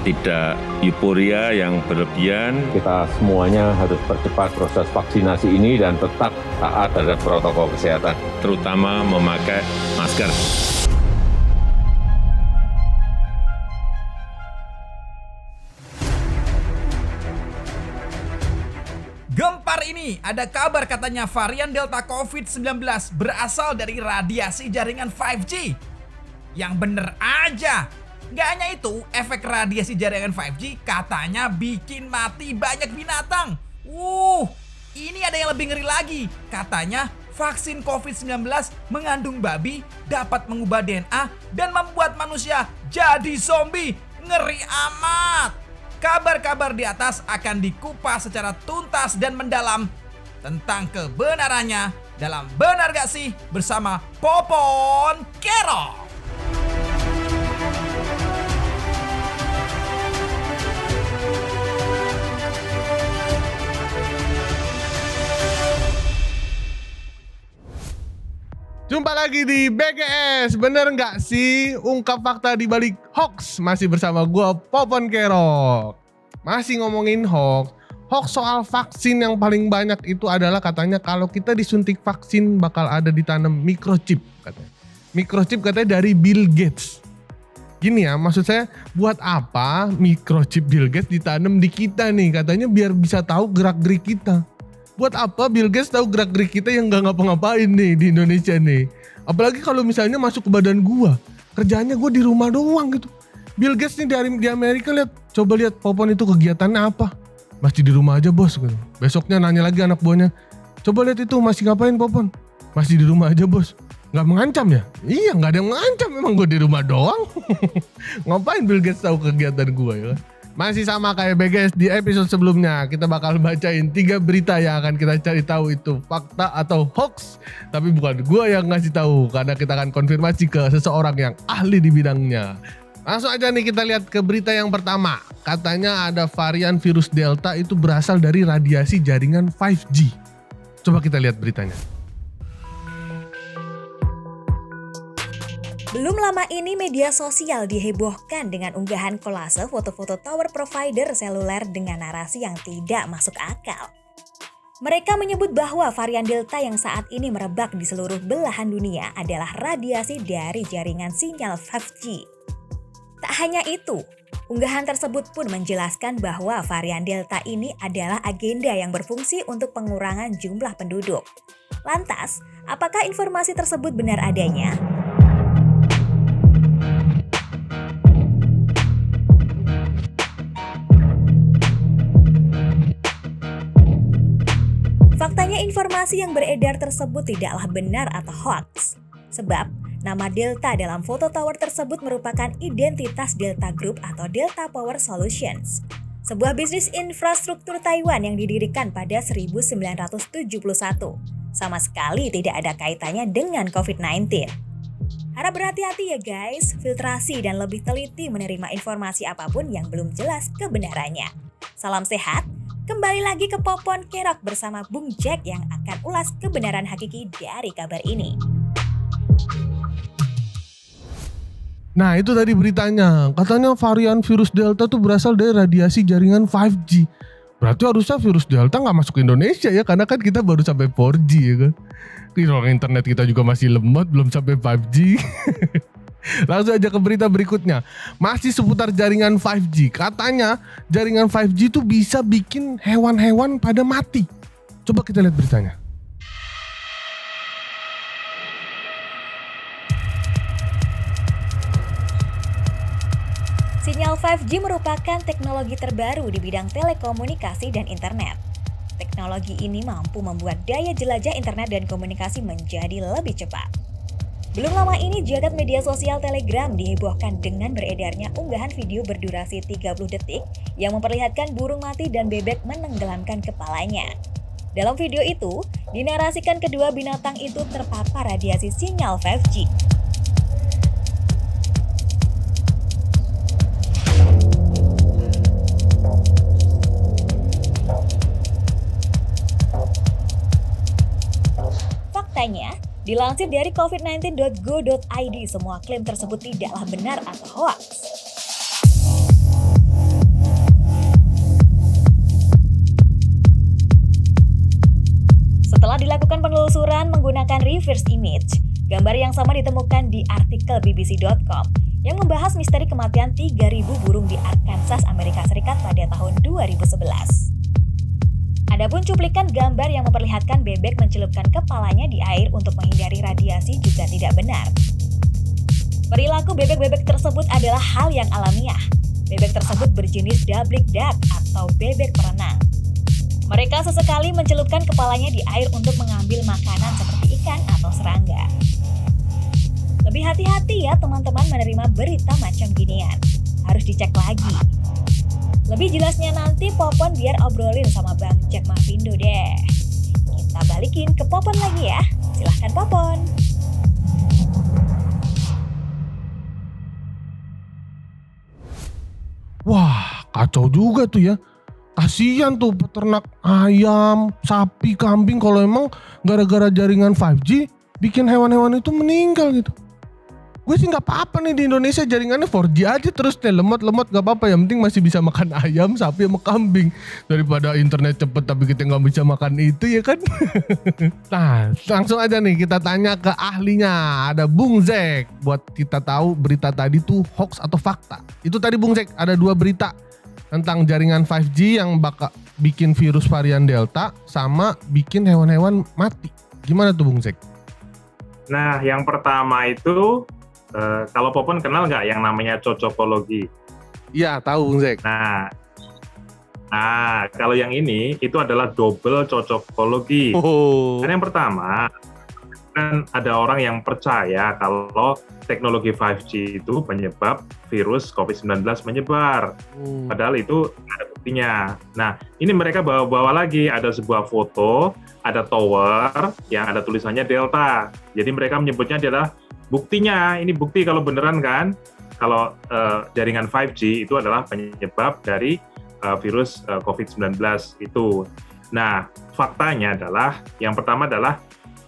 tidak euforia yang berlebihan. Kita semuanya harus percepat proses vaksinasi ini dan tetap taat terhadap protokol kesehatan. Terutama memakai masker. Gempar ini, ada kabar katanya varian Delta COVID-19 berasal dari radiasi jaringan 5G. Yang bener aja. Gak hanya itu, efek radiasi jaringan 5G katanya bikin mati banyak binatang. Ini ada yang lebih ngeri lagi. Katanya vaksin COVID-19 mengandung babi dapat mengubah DNA dan membuat manusia jadi zombie. Ngeri amat. Kabar-kabar di atas akan dikupas secara tuntas dan mendalam tentang kebenarannya dalam Benar Gak Sih bersama Popon Kerok. Jumpa lagi di BGS, bener nggak sih? Ungkap fakta di balik hoax. Masih bersama gue Popon Kerok. Masih ngomongin hoax. Hoax soal vaksin yang paling banyak itu adalah katanya kalau kita disuntik vaksin bakal ada ditanam microchip katanya. Microchip katanya dari Bill Gates. Gini ya, maksud saya buat apa microchip Bill Gates ditanam di kita nih? Katanya biar bisa tahu gerak-gerik kita. Buat apa Bill Gates tahu gerak-gerik kita yang gak ngapa-ngapain nih di Indonesia nih. Apalagi kalau misalnya masuk ke badan gua. Kerjaannya gua di rumah doang gitu. Bill Gates nih di Amerika coba lihat Popon itu kegiatannya apa. Masih di rumah aja bos gitu. Besoknya nanya lagi anak buahnya. Coba lihat itu masih ngapain Popon. Masih di rumah aja bos. Gak mengancam ya? Iya gak ada yang mengancam, memang gua di rumah doang. Ngapain Bill Gates tahu kegiatan gua ya kan? Masih sama kayak BGS di episode sebelumnya, kita bakal bacain 3 berita yang akan kita cari tahu itu fakta atau hoax. Tapi bukan gua yang ngasih tahu, karena kita akan konfirmasi ke seseorang yang ahli di bidangnya. Langsung aja nih kita lihat ke berita yang pertama. Katanya ada varian virus Delta itu berasal dari radiasi jaringan 5G. Coba kita lihat beritanya. Belum lama ini media sosial dihebohkan dengan unggahan kolase foto-foto tower provider seluler dengan narasi yang tidak masuk akal. Mereka menyebut bahwa varian Delta yang saat ini merebak di seluruh belahan dunia adalah radiasi dari jaringan sinyal 5G. Tak hanya itu, unggahan tersebut pun menjelaskan bahwa varian Delta ini adalah agenda yang berfungsi untuk pengurangan jumlah penduduk. Lantas, apakah informasi tersebut benar adanya? Faktanya informasi yang beredar tersebut tidaklah benar atau hoax. Sebab, nama Delta dalam foto tower tersebut merupakan identitas Delta Group atau Delta Power Solutions. Sebuah bisnis infrastruktur Taiwan yang didirikan pada 1971. Sama sekali tidak ada kaitannya dengan COVID-19. Harap berhati-hati ya guys, filtrasi dan lebih teliti menerima informasi apapun yang belum jelas kebenarannya. Salam sehat. Kembali lagi ke Popon Kerok bersama Bung Jack yang akan ulas kebenaran hakiki dari kabar ini. Nah itu tadi beritanya, katanya varian virus Delta tuh berasal dari radiasi jaringan 5G. Berarti harusnya virus Delta gak masuk ke Indonesia ya, karena kan kita baru sampai 4G ya kan. Ruang internet kita juga masih lemot, belum sampai 5G. Langsung aja ke berita berikutnya. Masih seputar jaringan 5G. Katanya jaringan 5G itu bisa bikin hewan-hewan pada mati. Coba kita lihat beritanya. Sinyal 5G merupakan teknologi terbaru di bidang telekomunikasi dan internet. Teknologi ini mampu membuat daya jelajah internet dan komunikasi menjadi lebih cepat. Belum lama ini jagat media sosial Telegram dihebohkan dengan beredarnya unggahan video berdurasi 30 detik yang memperlihatkan burung mati dan bebek menenggelamkan kepalanya. Dalam video itu, dinarasikan kedua binatang itu terpapar radiasi sinyal 5G. Faktanya, dilansir dari covid19.go.id, semua klaim tersebut tidaklah benar atau hoaks. Setelah dilakukan penelusuran menggunakan reverse image, gambar yang sama ditemukan di artikel BBC.com yang membahas misteri kematian 3.000 burung di Arkansas, Amerika Serikat pada tahun 2011. Adapun cuplikan gambar yang memperlihatkan bebek mencelupkan kepalanya di air untuk menghindari radiasi juga tidak benar. Perilaku bebek-bebek tersebut adalah hal yang alamiah. Bebek tersebut berjenis double duck atau bebek perenang. Mereka sesekali mencelupkan kepalanya di air untuk mengambil makanan seperti ikan atau serangga. Lebih hati-hati ya teman-teman menerima berita macam ginian. Harus dicek lagi. Lebih jelasnya nanti Popon biar obrolin sama Bang Jack Mavindo deh. Kita balikin ke Popon lagi ya. Silahkan Popon. Wah, kacau juga tuh ya. Kasian tuh peternak ayam, sapi, kambing kalau emang gara-gara jaringan 5G bikin hewan-hewan itu meninggal gitu. Gue sih nggak apa-apa nih di Indonesia jaringannya 4G aja terus deh, lemot-lemot gak apa-apa, yang penting masih bisa makan ayam, sapi sama kambing daripada internet cepet tapi kita nggak bisa makan itu ya kan. Nah langsung aja nih kita tanya ke ahlinya, ada Bung Zek buat kita tahu berita tadi tuh hoax atau fakta. Itu tadi Bung Zek ada 2 berita tentang jaringan 5G yang bakal bikin virus varian Delta sama bikin hewan-hewan mati. Gimana tuh Bung Zek? Nah, yang pertama itu kalau Popon kenal nggak yang namanya cocokologi? Iya, tahu Bung Zek. Nah, kalau yang ini itu adalah double cocokologi. Oh. Karena yang pertama kan ada orang yang percaya kalau teknologi 5G itu penyebab virus COVID-19 menyebar. Padahal itu ada buktinya. Nah, ini mereka bawa lagi ada sebuah foto, ada tower yang ada tulisannya Delta. Jadi mereka menyebutnya adalah buktinya, ini bukti kalau beneran kan, kalau jaringan 5G itu adalah penyebab dari virus COVID-19 itu. Nah, faktanya adalah, yang pertama adalah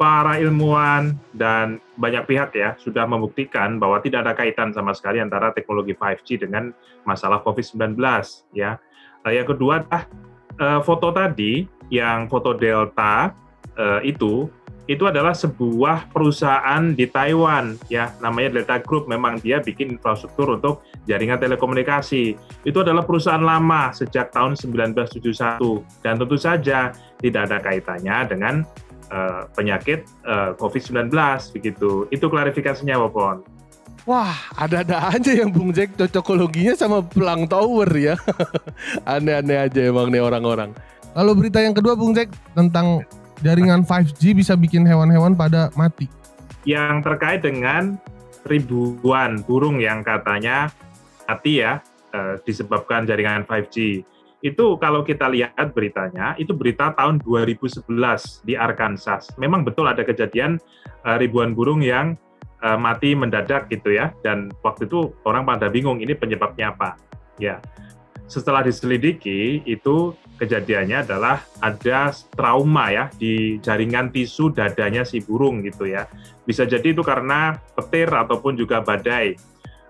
para ilmuwan dan banyak pihak ya sudah membuktikan bahwa tidak ada kaitan sama sekali antara teknologi 5G dengan masalah COVID-19 ya. Yang kedua adalah foto tadi, yang foto Delta itu adalah sebuah perusahaan di Taiwan ya, namanya Delta Group. Memang dia bikin infrastruktur untuk jaringan telekomunikasi. Itu adalah perusahaan lama sejak tahun 1971 dan tentu saja tidak ada kaitannya dengan penyakit COVID-19 begitu. Itu klarifikasinya, Popon. Wah, ada-ada aja yang Bung Jack cocokologinya sama Pelang Tower ya. Aneh-aneh aja emang nih orang-orang. Lalu berita yang kedua Bung Jack tentang jaringan 5G bisa bikin hewan-hewan pada mati. Yang terkait dengan ribuan burung yang katanya mati ya disebabkan jaringan 5G. Itu kalau kita lihat beritanya, itu berita tahun 2011 di Arkansas. Memang betul ada kejadian ribuan burung yang mati mendadak gitu ya. Dan waktu itu orang pada bingung ini penyebabnya apa. Ya. Setelah diselidiki, itu kejadiannya adalah ada trauma ya di jaringan tisu dadanya si burung gitu ya. Bisa jadi itu karena petir ataupun juga badai.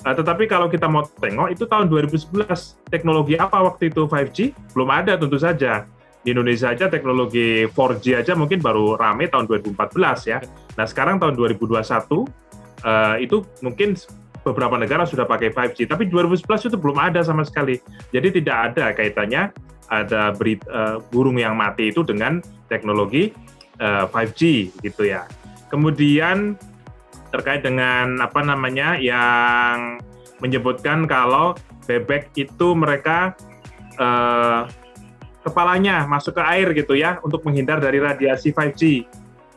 Tetapi kalau kita mau tengok, itu tahun 2011, teknologi apa waktu itu 5G? Belum ada tentu saja. Di Indonesia aja teknologi 4G aja mungkin baru rame tahun 2014 ya. Nah sekarang tahun 2021, itu mungkin beberapa negara sudah pakai 5G, tapi 2011 itu belum ada sama sekali. Jadi tidak ada kaitannya ada burung yang mati itu dengan teknologi 5G gitu ya. Kemudian terkait dengan yang menyebutkan kalau bebek itu mereka kepalanya masuk ke air gitu ya untuk menghindar dari radiasi 5G.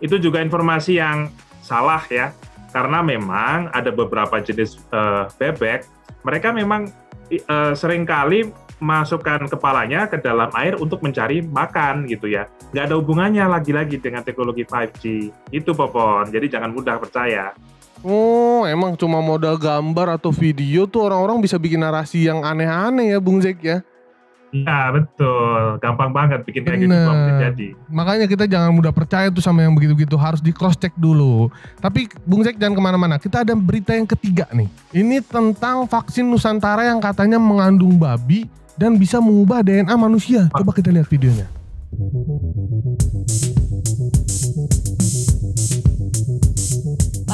Itu juga informasi yang salah ya, karena memang ada beberapa jenis bebek, mereka memang seringkali masukkan kepalanya ke dalam air untuk mencari makan gitu ya. Nggak ada hubungannya lagi-lagi dengan teknologi 5G. Itu Popon, jadi jangan mudah percaya. Oh, emang cuma modal gambar atau video tuh orang-orang bisa bikin narasi yang aneh-aneh ya Bung Zek ya? Ya betul, gampang banget bikin kayak gitu terjadi. Makanya kita jangan mudah percaya tuh sama yang begitu-gitu, harus di cross check dulu. Tapi Bung Zek jangan kemana-mana, kita ada berita yang ketiga nih. Ini tentang vaksin Nusantara yang katanya mengandung babi dan bisa mengubah DNA manusia. Coba kita lihat videonya.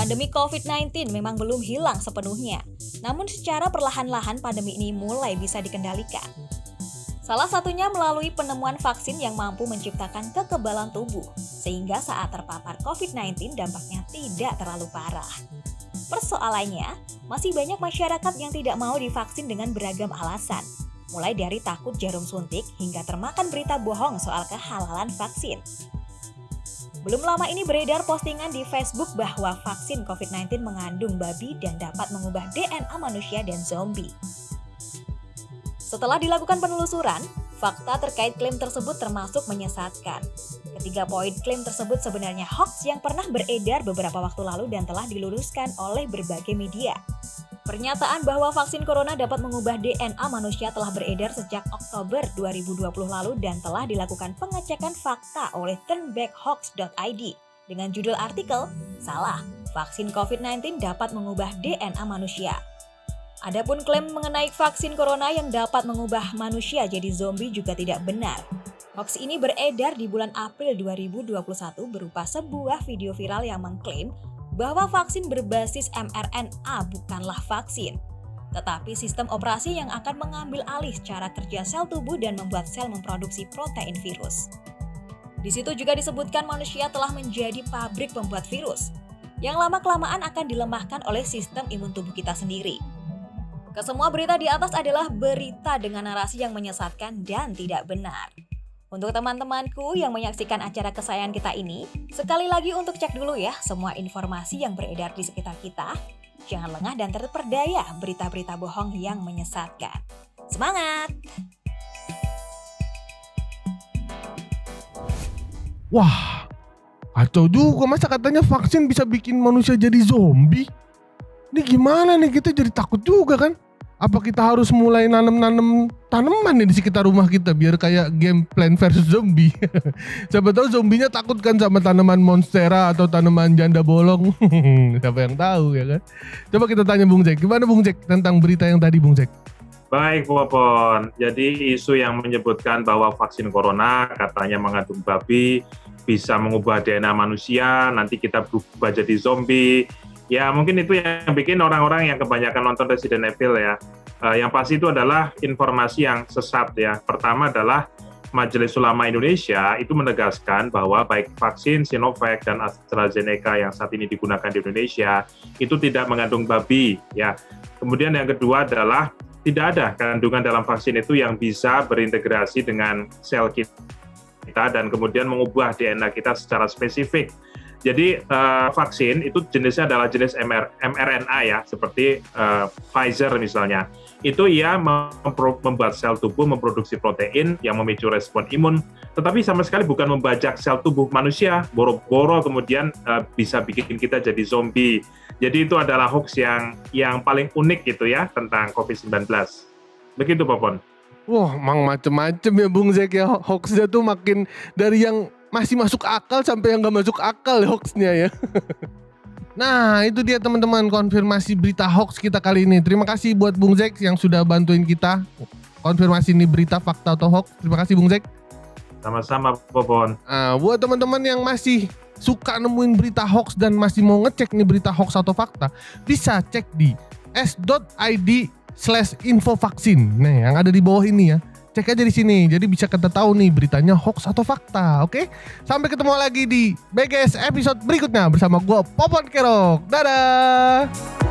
Pandemi COVID-19 memang belum hilang sepenuhnya, namun secara perlahan-lahan pandemi ini mulai bisa dikendalikan. Salah satunya melalui penemuan vaksin yang mampu menciptakan kekebalan tubuh, sehingga saat terpapar COVID-19 dampaknya tidak terlalu parah. Persoalannya, masih banyak masyarakat yang tidak mau divaksin dengan beragam alasan, mulai dari takut jarum suntik hingga termakan berita bohong soal kehalalan vaksin. Belum lama ini beredar postingan di Facebook bahwa vaksin COVID-19 mengandung babi dan dapat mengubah DNA manusia dan zombie. Setelah dilakukan penelusuran, fakta terkait klaim tersebut termasuk menyesatkan. Ketiga poin klaim tersebut sebenarnya hoax yang pernah beredar beberapa waktu lalu dan telah diluruskan oleh berbagai media. Pernyataan bahwa vaksin corona dapat mengubah DNA manusia telah beredar sejak Oktober 2020 lalu dan telah dilakukan pengecekan fakta oleh turnbackhoax.id dengan judul artikel, "Salah, vaksin COVID-19 dapat mengubah DNA manusia." Adapun klaim mengenai vaksin corona yang dapat mengubah manusia jadi zombie juga tidak benar. Hoax ini beredar di bulan April 2021 berupa sebuah video viral yang mengklaim bahwa vaksin berbasis mRNA bukanlah vaksin, tetapi sistem operasi yang akan mengambil alih cara kerja sel tubuh dan membuat sel memproduksi protein virus. Di situ juga disebutkan manusia telah menjadi pabrik pembuat virus, yang lama-kelamaan akan dilemahkan oleh sistem imun tubuh kita sendiri. Kesemua berita di atas adalah berita dengan narasi yang menyesatkan dan tidak benar. Untuk teman-temanku yang menyaksikan acara kesayangan kita ini, sekali lagi untuk cek dulu ya semua informasi yang beredar di sekitar kita. Jangan lengah dan terperdaya berita-berita bohong yang menyesatkan. Semangat! Wah, kacau juga, masa katanya vaksin bisa bikin manusia jadi zombie? Ini gimana nih, kita jadi takut juga kan? Apa kita harus mulai nanam tanaman nih di sekitar rumah kita biar kayak game Plant vs Zombie? Siapa tahu zombinya takut kan sama tanaman monstera atau tanaman janda bolong. Siapa yang tahu ya kan? Coba kita tanya Bung Jack. Gimana Bung Jack tentang berita yang tadi Bung Jack? Baik, Popon. Jadi isu yang menyebutkan bahwa vaksin corona katanya mengandung babi, bisa mengubah DNA manusia, nanti kita berubah jadi zombie. Ya mungkin itu yang bikin orang-orang yang kebanyakan nonton Resident Evil ya. Yang pasti itu adalah informasi yang sesat ya. Pertama adalah Majelis Ulama Indonesia itu menegaskan bahwa baik vaksin Sinovac dan AstraZeneca yang saat ini digunakan di Indonesia itu tidak mengandung babi ya. Kemudian yang kedua adalah tidak ada kandungan dalam vaksin itu yang bisa berintegrasi dengan sel kita dan kemudian mengubah DNA kita secara spesifik. Jadi vaksin itu jenisnya adalah jenis mRNA ya, seperti Pfizer misalnya. Itu ia membuat sel tubuh memproduksi protein yang memicu respon imun, tetapi sama sekali bukan membajak sel tubuh manusia, boro-boro kemudian bisa bikin kita jadi zombie. Jadi itu adalah hoax yang paling unik gitu ya tentang COVID-19. Begitu Popon. Wah, emang macem-macem ya Bung Zack ya, hoaxnya tuh makin dari yang masih masuk akal sampai yang gak masuk akal hoaxnya ya. Nah itu dia teman-teman konfirmasi berita hoax kita kali ini. Terima kasih buat Bung Zack yang sudah bantuin kita konfirmasi ini berita fakta atau hoax. Terima kasih Bung Zack. Sama-sama Popon. Buat teman-teman yang masih suka nemuin berita hoax dan masih mau ngecek nih berita hoax atau fakta, bisa cek di s.id/infovaksin. Nah yang ada di bawah ini ya. Cek aja di sini, jadi bisa kita tahu nih beritanya hoax atau fakta, oke? Sampai ketemu lagi di BGS episode berikutnya bersama gue Popon Kerok. Dadah!